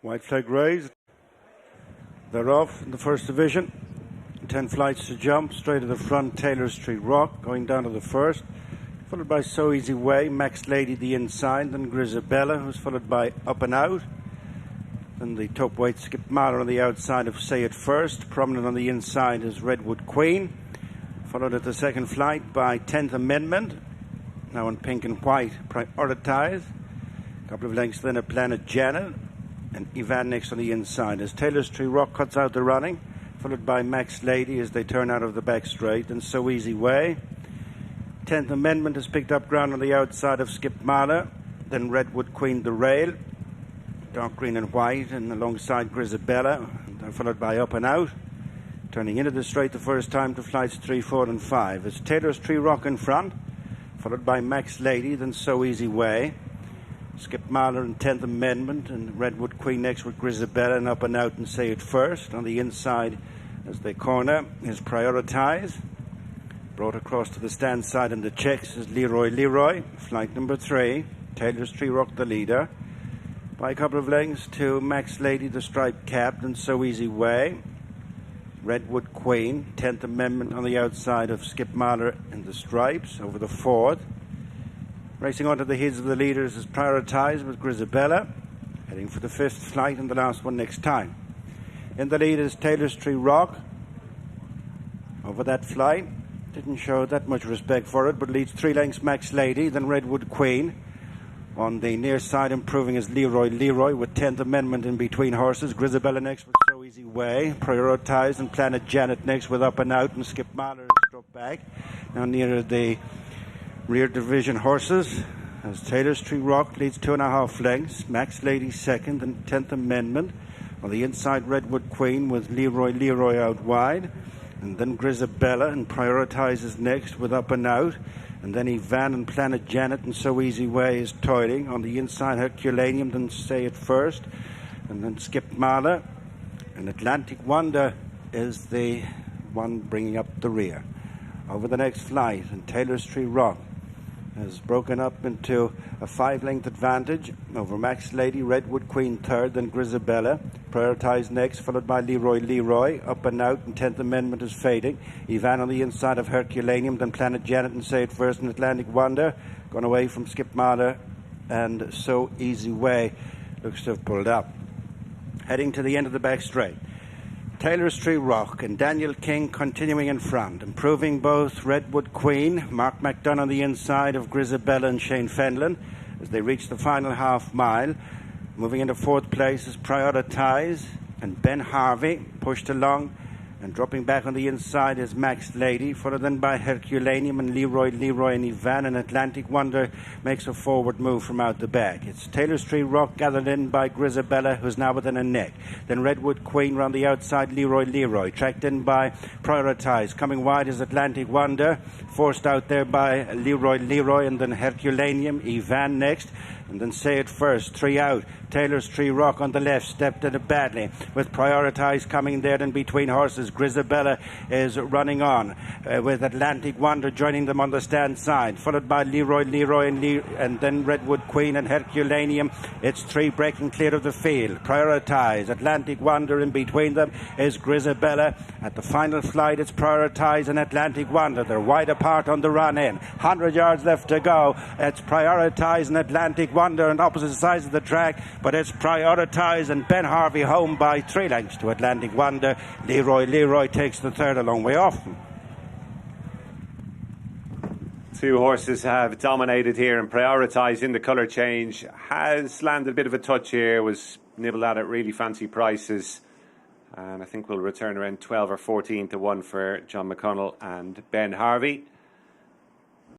White flag raised. They're off in the first division. 10 flights to jump, straight to the front, Taylor Street Rock, going down to the first. Followed by So Easy Way, Max Lady the inside, then Grisabella, who's followed by Up and Out. Then the top weight Skip Mahler on the outside of Say It First. Prominent on the inside is Redwood Queen. Followed at the second flight by 10th Amendment. Now in pink and white, Prioritize. A couple of lengths then at Planet Janet. And Ivan next on the inside as Taylor Street Rock cuts out the running. Followed by Max Lady as they turn out of the back straight. And So Easy Way. 10th Amendment has picked up ground on the outside of Skip Mahler. Then Redwood Queen the rail. Dark green and white, and alongside Grisabella, followed by Up and Out. Turning into the straight the first time to flights 3, 4 and 5. It's Taylor Street Rock in front, followed by Max Lady, then So Easy Way. Skip Mahler and 10th Amendment, and Redwood Queen next with Grisabella, and Up and Out and Say It First. On the inside, as they corner, is Prioritize. Brought across to the stand side in the checks is Leroy. Flight number 3, Taylor Street Rock the leader. By a couple of lengths to Max Lady, the striped cap, and So Easy Way. Redwood Queen, 10th Amendment on the outside of Skip Mahler in the stripes over the fourth. Racing onto the heels of the leaders is Prioritize with Grisabella, heading for the 5th flight and the last one next time. In the lead is Taylor Street Rock. Over that flight, didn't show that much respect for it, but leads 3 lengths Max Lady, then Redwood Queen. On the near side, improving is Leroy with 10th Amendment in between horses. Grisabella next with So Easy Way. Prioritize and Planet Janet next with Up and Out, and Skip Mahler is struck back. Now near the rear division horses, as Taylor Street Rock leads 2.5 lengths. Max Lady second and 10th Amendment. On the inside, Redwood Queen with Leroy out wide. And then Grisabella and Prioritizes next with Up and Out. And then Ivan and Planet Janet and So Easy Way is toiling. On the inside, Herculaneum, then Say It First. And then Skip Mahler. And Atlantic Wonder is the one bringing up the rear. Over the next flight, and Taylor Street Rock has broken up into a 5-length advantage over Max Lady, Redwood Queen third, then Grisabella. Prioritize next, followed by Leroy. Up and Out, and 10th Amendment is fading. Ivan on the inside of Herculaneum, then Planet Janet and Say It First, and Atlantic Wonder. Gone away from Skip Mahler, and So Easy Way looks to have pulled up. Heading to the end of the back straight. Taylor Street Rock and Daniel King continuing in front, improving both Redwood Queen, Mark McDonough on the inside of Grisabella and Shane Fenlon as they reach the final half mile. Moving into 4th place is Prioritize, and Ben Harvey pushed along, and dropping back on the inside is Max Lady, followed then by Herculaneum and Leroy and Ivan, and Atlantic Wonder makes a forward move from out the back. It's Taylor Street Rock gathered in by Grisabella, who's now within a neck. Then Redwood Queen round the outside, Leroy, tracked in by Prioritize. Coming wide is Atlantic Wonder, forced out there by Leroy, and then Herculaneum, Ivan next. And then Say It First, 3 out. Taylor Street Rock on the left, stepped in it badly. With Prioritize coming there in between horses. Grisabella is running on with Atlantic Wonder joining them on the stand side. Followed by Leroy and then Redwood Queen and Herculaneum. It's 3 breaking clear of the field. Prioritize, Atlantic Wonder in between them is Grisabella. At the final flight, it's Prioritize and Atlantic Wonder. They're wide apart on the run in. 100 yards left to go. It's Prioritize and Atlantic Wonder on opposite sides of the track, but it's Prioritize and Ben Harvey home by 3 lengths to Atlantic Wonder. Leroy takes the third a long way off. 2 horses have dominated here, and Prioritize in the colour change has landed a bit of a touch here, was nibbled at really fancy prices, and I think we'll return around 12 or 14 to 1 for John McConnell and Ben Harvey.